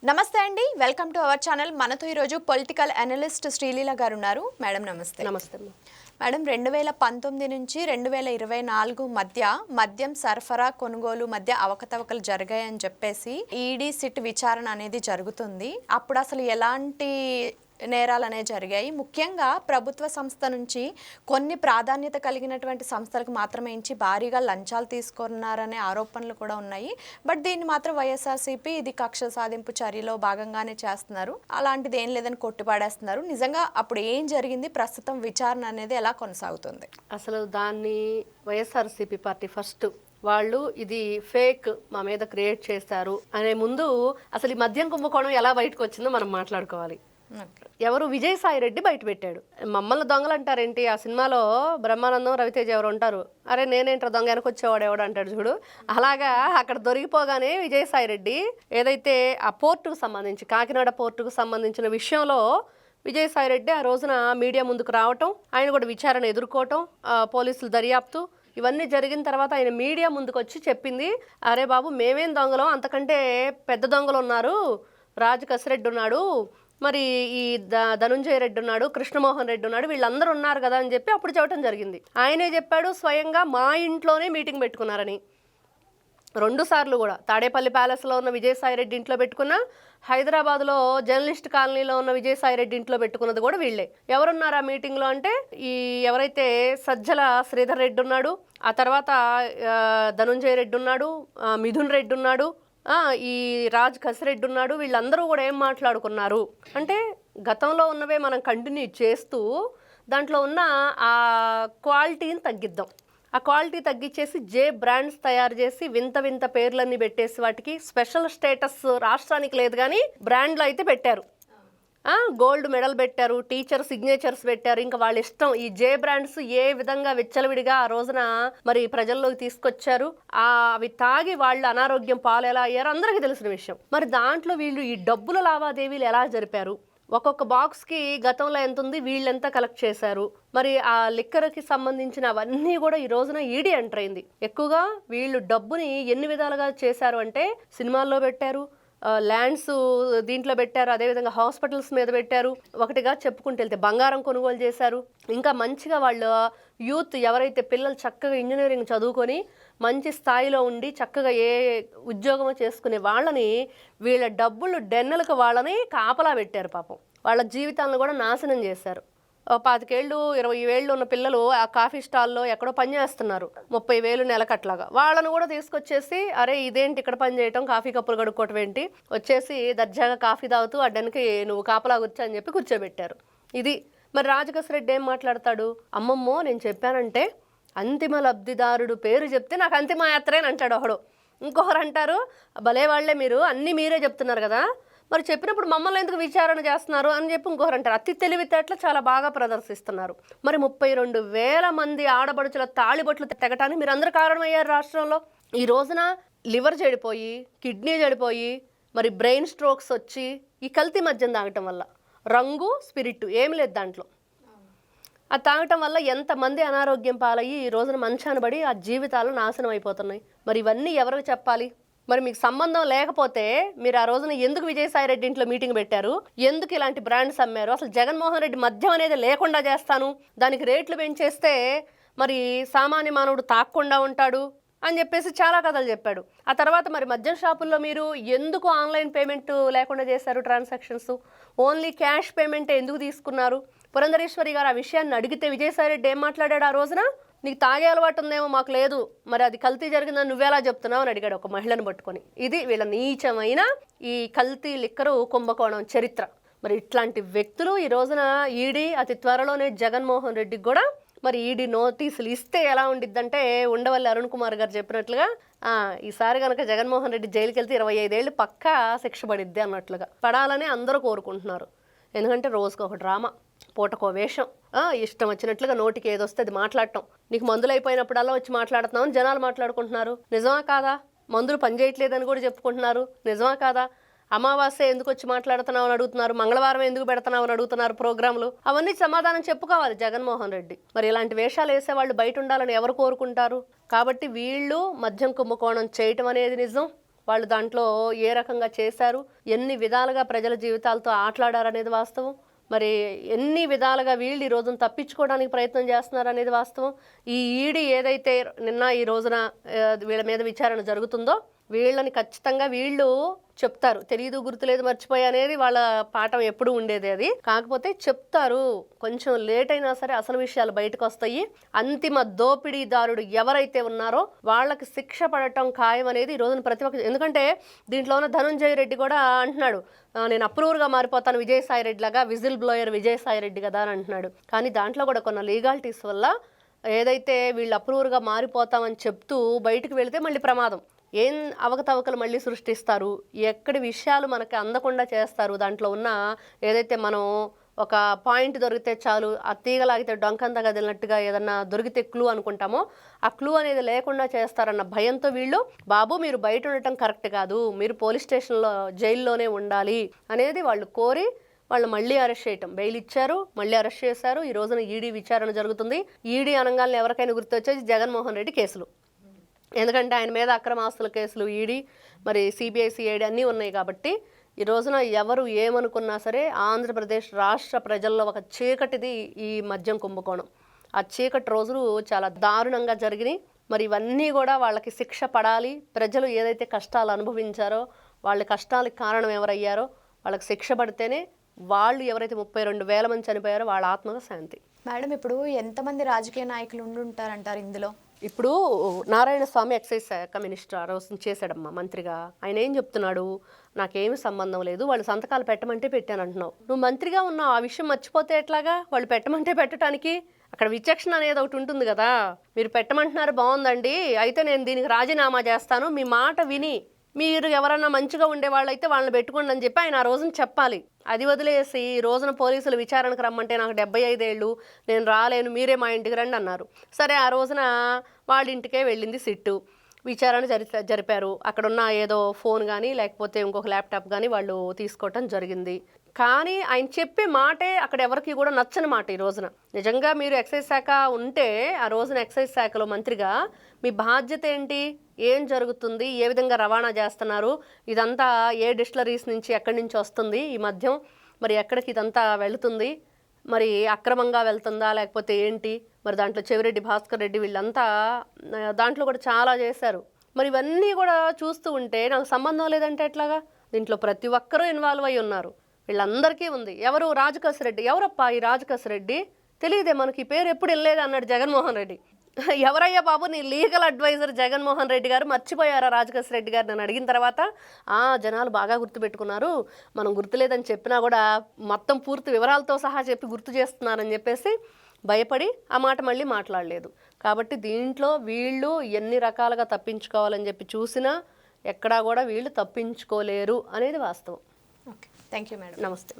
నమస్తే అండి, welcome to our channel. మనతో ఈరోజు పొలిటికల్ అనలిస్ట్ శ్రీలీల గారు ఉన్నారు. మేడం నమస్తే. నమస్తే మేడం, 2019 నుంచి 2024 మధ్య మద్యం సరఫరా కొనుగోలు మధ్య అవకతవకలు జరిగాయని చెప్పేసి ఈడీ సిట్ విచారణ అనేది జరుగుతుంది. అప్పుడు అసలు ఎలాంటి నేరాలు అనేవి జరిగాయి, ముఖ్యంగా ప్రభుత్వ సంస్థ నుంచి కొన్ని ప్రాధాన్యత కలిగినటువంటి సంస్థలకు మాత్రమే ఇచ్చి భారీగా లంచాలు తీసుకున్నారనే ఆరోపణలు కూడా ఉన్నాయి. బట్ దీన్ని మాత్రం వైఎస్ఆర్సీపీ ఇది కక్ష సాధింపు చర్యలో భాగంగానే చేస్తున్నారు, అలాంటిది ఏం లేదని కొట్టిపాడేస్తున్నారు. నిజంగా అప్పుడు ఏం జరిగింది, ప్రస్తుతం విచారణ అనేది ఎలా కొనసాగుతుంది? అసలు దాన్ని వైఎస్ఆర్సీపీ పార్టీ ఫస్ట్ వాళ్ళు ఇది ఫేక్ మా మీద క్రియేట్ చేస్తారు అనే ముందు అసలు ఈ మద్యం కుంభకోణం ఎలా బయటకు వచ్చిందో మనం మాట్లాడుకోవాలి. ఎవరు విజయసాయి రెడ్డి బయట పెట్టాడు. మమ్మల్ని దొంగలు అంటారేంటి, ఆ సినిమాలో బ్రహ్మానందం రవితేజ ఎవరు ఉంటారు, అరే నేనేంటారు దొంగ వెనకొచ్చేవాడు ఎవడు అంటాడు చూడు, అలాగా అక్కడ దొరికిపోగానే విజయసాయి రెడ్డి ఏదైతే ఆ పోర్టుకు సంబంధించి కాకినాడ పోర్టుకు సంబంధించిన విషయంలో విజయసాయి రెడ్డి ఆ రోజున మీడియా ముందుకు రావటం, ఆయన కూడా విచారణ ఎదుర్కోవటం, పోలీసులు దర్యాప్తు ఇవన్నీ జరిగిన తర్వాత ఆయన మీడియా ముందుకు వచ్చి చెప్పింది, అరే బాబు మేమేం దొంగలం, అంతకంటే పెద్ద దొంగలు ఉన్నారు, రాజు కసిరెడ్డి ఉన్నాడు, మరి ఈ ధనుంజయ రెడ్డి ఉన్నాడు, కృష్ణమోహన్ రెడ్డి ఉన్నాడు, వీళ్ళందరూ ఉన్నారు కదా అని చెప్పి అప్పుడు చెప్పడం జరిగింది. ఆయనే చెప్పాడు స్వయంగా మా ఇంట్లోనే మీటింగ్ పెట్టుకున్నారని. 2 సార్లు కూడా తాడేపల్లి ప్యాలెస్లో ఉన్న విజయసాయి రెడ్డి ఇంట్లో పెట్టుకున్నా, హైదరాబాద్లో జర్నలిస్ట్ కాలనీలో ఉన్న విజయసాయి రెడ్డి ఇంట్లో పెట్టుకున్నది కూడా వీళ్ళే. ఎవరున్నారు ఆ మీటింగ్లో అంటే ఈ ఎవరైతే సజ్జల శ్రీధర్ రెడ్డి ఉన్నాడు, ఆ తర్వాత ధనుంజయ రెడ్డి ఉన్నాడు, మిథున్ రెడ్డి ఉన్నాడు, ఈ రాజ్ కసిరెడ్డి ఉన్నాడు, వీళ్ళందరూ కూడా ఏం మాట్లాడుకున్నారు అంటే గతంలో ఉన్నవే మనం కంటిన్యూ చేస్తూ దాంట్లో ఉన్న ఆ క్వాలిటీని తగ్గిద్దాం, ఆ క్వాలిటీ తగ్గించేసి జే బ్రాండ్స్ తయారు చేసి వింత వింత పేర్లన్నీ పెట్టేసి వాటికి స్పెషల్ స్టేటస్ రాష్ట్రానికి లేదు కానీ బ్రాండ్లు అయితే పెట్టారు. గోల్డ్ మెడల్ పెట్టారు, టీచర్ సిగ్నేచర్స్ పెట్టారు, ఇంకా వాళ్ళ ఇష్టం. ఈ జే బ్రాండ్స్ ఏ విధంగా విచ్చలవిడిగా ఆ రోజున మరి ప్రజల్లోకి తీసుకొచ్చారు, అవి తాగి వాళ్ళు అనారోగ్యం పాలు ఎలా అయ్యారు అందరికీ తెలిసిన విషయం. మరి దాంట్లో వీళ్ళు ఈ డబ్బుల లావాదేవీలు ఎలా జరిపారు, ఒక్కొక్క బాక్స్కి గతంలో ఎంత ఉంది, వీళ్ళెంత కలెక్ట్ చేశారు, మరి ఆ లిక్కర్కి సంబంధించిన అవన్నీ కూడా ఈ రోజున ఈడీ ఎంటర్ అయింది. ఎక్కువగా వీళ్ళు డబ్బుని ఎన్ని విధాలుగా చేశారు అంటే సినిమాల్లో పెట్టారు, ల్యాండ్స్ దీంట్లో పెట్టారు, అదేవిధంగా హాస్పిటల్స్ మీద పెట్టారు, ఒకటిగా చెప్పుకుంటూ వెళ్తే బంగారం కొనుగోలు చేశారు. ఇంకా మంచిగా వాళ్ళు యూత్ ఎవరైతే పిల్లలు చక్కగా ఇంజనీరింగ్ చదువుకొని మంచి స్థాయిలో ఉండి చక్కగా ఏ ఉద్యోగమో చేసుకునే వాళ్ళని వీళ్ళ డబ్బులు డెన్నెలకు వాళ్ళని కాపలా పెట్టారు. పాపం వాళ్ళ జీవితాలను కూడా నాశనం చేశారు. 25 ఏళ్ళు 20 ఏళ్ళు ఉన్న పిల్లలు ఆ కాఫీ స్టాల్లో ఎక్కడో పని చేస్తున్నారు, 30,000 నెలకట్లాగా. వాళ్ళను కూడా తీసుకొచ్చేసి అరే ఇదేంటి ఇక్కడ పని చేయటం, కాఫీ కప్పులు కడుక్కోవటం ఏంటి, వచ్చేసి దర్జాగా కాఫీ తాగుతూ అడ్డానికి నువ్వు కాపలా కూర్చో అని చెప్పి కూర్చోబెట్టారు. ఇది మరి రాజకసిరెడ్డి ఏం మాట్లాడతాడు, అమ్మమ్మో నేను చెప్పానంటే అంతిమ లబ్ధిదారుడు పేరు చెప్తే నాకు అంతిమ యాత్రే అని అంటాడు ఒకడు. ఇంకొకరు అంటారు భలే వాళ్లే మీరు అన్నీ మీరే చెప్తున్నారు కదా, మరి చెప్పినప్పుడు మమ్మల్ని ఎందుకు విచారణ చేస్తున్నారు అని చెప్పి ఇంకొకరు అంటారు. అతి తెలివితేటలు చాలా బాగా ప్రదర్శిస్తున్నారు. మరి 32,000 మంది ఆడబడుచుల తాళిబొట్లు తెగటానికి మీరు అందరూ కారణమయ్యారు రాష్ట్రంలో. ఈ రోజున లివర్ చెడిపోయి, కిడ్నీ చెడిపోయి, మరి బ్రెయిన్ స్ట్రోక్స్ వచ్చి ఈ కల్తీ మద్యం తాగటం వల్ల, రంగు స్పిరిట్ ఏమి లేదు దాంట్లో, అది తాగటం వల్ల ఎంతమంది అనారోగ్యం పాలయ్యి ఈ రోజున మంచాన పడి ఆ జీవితాలు నాశనం అయిపోతున్నాయి. మరి ఇవన్నీ ఎవరికి చెప్పాలి? మరి మీకు సంబంధం లేకపోతే మీరు ఆ రోజున ఎందుకు విజయసాయి రెడ్డి ఇంట్లో మీటింగ్ పెట్టారు, ఎందుకు ఇలాంటి బ్రాండ్స్ అమ్మారు, అసలు జగన్మోహన్ రెడ్డి మద్యం అనేది లేకుండా చేస్తాను, దానికి రేట్లు పెంచేస్తే మరి సామాన్య మానవుడు తాక్కుండా ఉంటాడు అని చెప్పేసి చాలా కథలు చెప్పాడు. ఆ తర్వాత మరి మద్యం షాపుల్లో మీరు ఎందుకు ఆన్లైన్ పేమెంట్ లేకుండా చేశారు, ట్రాన్సాక్షన్స్ ఓన్లీ క్యాష్ పేమెంట్ ఎందుకు తీసుకున్నారు? పురంధరేశ్వరి గారు ఆ విషయాన్ని అడిగితే విజయసాయి రెడ్డి ఏం మాట్లాడాడు, ఆ రోజున నీకు తాగే అలవాటు ఉందేమో మాకు లేదు, మరి అది కల్తీ జరిగిందని నువ్వెలా చెప్తున్నావు అని అడిగాడు ఒక మహిళను పట్టుకొని. ఇది వీళ్ళ నీచమైన ఈ కల్తీ లిక్కరు కుంభకోణం చరిత్ర. మరి ఇట్లాంటి వ్యక్తులు ఈ రోజున ఈడీ అతి త్వరలోనే జగన్మోహన్ రెడ్డికి కూడా మరి ఈడీ నోటీసులు ఇస్తే ఎలా ఉండిద్దంటే ఉండవల్లి అరుణ్ కుమార్ గారు చెప్పినట్లుగా ఈసారి కనుక జగన్మోహన్ రెడ్డి జైలుకి వెళ్తే 25 ఏళ్ళు పక్కా శిక్ష పడిద్ది అన్నట్లుగా పడాలని అందరూ కోరుకుంటున్నారు. ఎందుకంటే రోజుకు ఒక డ్రామా, పూటకో వేషం, ఇష్టం వచ్చినట్లుగా నోటికి ఏదొస్తే అది మాట్లాడటం. నీకు మందులు అయిపోయినప్పుడల్లా వచ్చి మాట్లాడుతున్నావు అని జనాలు మాట్లాడుకుంటున్నారు. నిజమా కాదా? మందులు పనిచేయట్లేదని కూడా చెప్పుకుంటున్నారు. నిజమా కాదా? అమావాస్య ఎందుకు వచ్చి మాట్లాడుతున్నావు అని అడుగుతున్నారు, మంగళవారం ఎందుకు పెడుతున్నావు అని అడుగుతున్నారు ప్రోగ్రాంలు. అవన్నీ సమాధానం చెప్పుకోవాలి జగన్మోహన్ రెడ్డి. మరి ఇలాంటి వేషాలు వేసేవాళ్ళు బయట ఉండాలని ఎవరు కోరుకుంటారు? కాబట్టి వీళ్ళు మద్యం కుంభకోణం చేయటం అనేది నిజం, వాళ్ళు దాంట్లో ఏ రకంగా చేశారు, ఎన్ని విధాలుగా ప్రజల జీవితాలతో ఆటలాడారు అనేది వాస్తవం. మరి ఎన్ని విధాలుగా వీళ్ళు ఈ రోజున తప్పించుకోవడానికి ప్రయత్నం చేస్తున్నారు అనేది వాస్తవం. ఈ ఈడీ ఏదైతే నిన్న ఈ రోజున వీళ్ళ మీద విచారణ జరుగుతుందో వీళ్ళని ఖచ్చితంగా వీళ్ళు చెప్తారు. తెలియదు, గుర్తులేదు, మర్చిపోయా అనేది వాళ్ళ పాఠం ఎప్పుడు ఉండేది. అది కాకపోతే చెప్తారు, కొంచెం లేట్ అయినా సరే అసలు విషయాలు బయటకు వస్తాయి. అంతిమ దోపిడీదారుడు ఎవరైతే ఉన్నారో వాళ్ళకి శిక్ష పడటం ఖాయం అనేది ఈ రోజున ప్రతి ఒక్క, ఎందుకంటే దీంట్లో ఉన్న ధనంజయ రెడ్డి కూడా అంటున్నాడు, నేను అప్రూవర్గా మారిపోతాను విజయసాయి రెడ్డి లాగా, విజిల్ బ్లోయర్ విజయసాయి రెడ్డి కదా అని అంటున్నాడు. కానీ దాంట్లో కూడా కొన్ని లీగాలిటీస్ వల్ల ఏదైతే వీళ్ళు అప్రూవర్గా మారిపోతామని చెప్తూ బయటకు వెళితే మళ్ళీ ప్రమాదం. ఏం అవకతవకలు మళ్ళీ సృష్టిస్తారు, ఎక్కడి విషయాలు మనకి అందకుండా చేస్తారు. దాంట్లో ఉన్న ఏదైతే మనం ఒక పాయింట్ దొరికితే చాలు, ఆ తీగలాగితే డొంకంతా కదిలినట్టుగా ఏదన్నా దొరికితే క్లూ అనుకుంటామో, ఆ క్లూ అనేది లేకుండా చేస్తారన్న భయంతో వీళ్ళు, బాబు మీరు బయట ఉండటం కరెక్ట్ కాదు, మీరు పోలీస్ స్టేషన్లో జైల్లోనే ఉండాలి అనేది వాళ్ళు కోరి వాళ్ళు మళ్ళీ అరెస్ట్ చేయటం, బెయిల్ ఇచ్చారు, మళ్ళీ అరెస్ట్ చేశారు. ఈ రోజున ఈడీ విచారణ జరుగుతుంది. ఈడీ అనగానే ఎవరికైనా గుర్తొచ్చేది జగన్మోహన్ రెడ్డి కేసులు. ఎందుకంటే ఆయన మీద అక్రమ ఆస్తుల కేసులు ఈడీ, మరి సిబిఐ సిఐడి అన్నీ ఉన్నాయి. కాబట్టి ఈ రోజున ఎవరు ఏమనుకున్నా సరే ఆంధ్రప్రదేశ్ రాష్ట్ర ప్రజల్లో ఒక చీకటిది ఈ మద్యం కుంభకోణం. ఆ చీకటి రోజులు చాలా దారుణంగా జరిగినాయి. మరి ఇవన్నీ కూడా వాళ్ళకి శిక్ష పడాలి. ప్రజలు ఏదైతే కష్టాలు అనుభవించారో, వాళ్ళ కష్టాలకు కారణం ఎవరయ్యారో వాళ్ళకి శిక్ష పడితేనే వాళ్ళు ఎవరైతే 32,000 మంది చనిపోయారో వాళ్ళ ఆత్మకు శాంతి. మేడం, ఇప్పుడు ఎంతమంది రాజకీయ నాయకులు ఉండుంటారంటారు ఇందులో? ఇప్పుడు నారాయణ స్వామి ఎక్సైజ్ శాఖ మినిస్టర్ ఆ రోజు చేశాడమ్మా మంత్రిగా. ఆయన ఏం చెప్తున్నాడు, నాకేమి సంబంధం లేదు, వాళ్ళు సంతకాలు పెట్టమంటే పెట్టాను అంటున్నావు. నువ్వు మంత్రిగా ఉన్నావు, ఆ విషయం మర్చిపోతే ఎట్లాగా? వాళ్ళు పెట్టమంటే పెట్టడానికి అక్కడ విచక్షణ అనేది ఒకటి ఉంటుంది కదా. మీరు పెట్టమంటున్నారు, బాగుందండి, అయితే నేను దీనికి రాజీనామా చేస్తాను, మీ మాట విని మీరు ఎవరన్నా మంచిగా ఉండే వాళ్ళైతే వాళ్ళని పెట్టుకోండి అని చెప్పి ఆయన ఆ రోజున చెప్పాలి. అది వదిలేసి ఈ రోజున పోలీసులు విచారణకు రమ్మంటే నాకు 75 ఏళ్ళు, నేను రాలేను, మీరే మా ఇంటికి రండి అన్నారు. సరే, ఆ రోజున వాళ్ళ ఇంటికే వెళ్ళింది సిట్టు, విచారణ జరిపారు. అక్కడున్న ఏదో ఫోన్ కానీ లేకపోతే ఇంకొక ల్యాప్టాప్ కానీ వాళ్ళు తీసుకోవటం జరిగింది. కానీ ఆయన చెప్పే మాటే అక్కడ ఎవరికి కూడా నచ్చని మాట. ఈ రోజున నిజంగా మీరు ఎక్సైజ్ శాఖ ఉంటే ఆ రోజున ఎక్సైజ్ శాఖలో మంత్రిగా మీ బాధ్యత ఏంటి, ఏం జరుగుతుంది, ఏ విధంగా రవాణా చేస్తున్నారు, ఇదంతా ఏ డిస్టిలరీస్ నుంచి ఎక్కడి నుంచి వస్తుంది ఈ మద్యం, మరి ఎక్కడికి ఇదంతా వెళుతుంది, మరి అక్రమంగా వెళ్తుందా లేకపోతే ఏంటి, మరి దాంట్లో చెవిరెడ్డి భాస్కర్ రెడ్డి వీళ్ళంతా దాంట్లో కూడా చాలా చేశారు. మరి ఇవన్నీ కూడా చూస్తూ ఉంటే నాకు సంబంధం లేదంటే ఎట్లాగా? దీంట్లో ప్రతి ఒక్కరూ ఇన్వాల్వ్ అయి ఉన్నారు, వీళ్ళందరికీ ఉంది. ఎవరు? రాజకేశ్ రెడ్డి. ఎవరప్పా ఈ రాజకేశ్ రెడ్డి? తెలియదే మనకి, పేరు ఎప్పుడు వెళ్ళలేదు అన్నాడు జగన్మోహన్ రెడ్డి. ఎవరయ్యా బాబు నీ లీగల్ అడ్వైజర్ జగన్మోహన్ రెడ్డి గారు, మర్చిపోయారా రాజకేశ్ రెడ్డి గారు? నేను అడిగిన తర్వాత జనాలు బాగా గుర్తుపెట్టుకున్నారు, మనం గుర్తులేదని చెప్పినా కూడా మొత్తం పూర్తి వివరాలతో సహా చెప్పి గుర్తు చేస్తున్నారని చెప్పేసి భయపడి ఆ మాట మళ్ళీ మాట్లాడలేదు. కాబట్టి దీంట్లో వీళ్ళు ఎన్ని రకాలుగా తప్పించుకోవాలని చెప్పి చూసినా ఎక్కడా కూడా వీళ్ళు తప్పించుకోలేరు అనేది వాస్తవం. Okay, thank you madam. నమస్తే.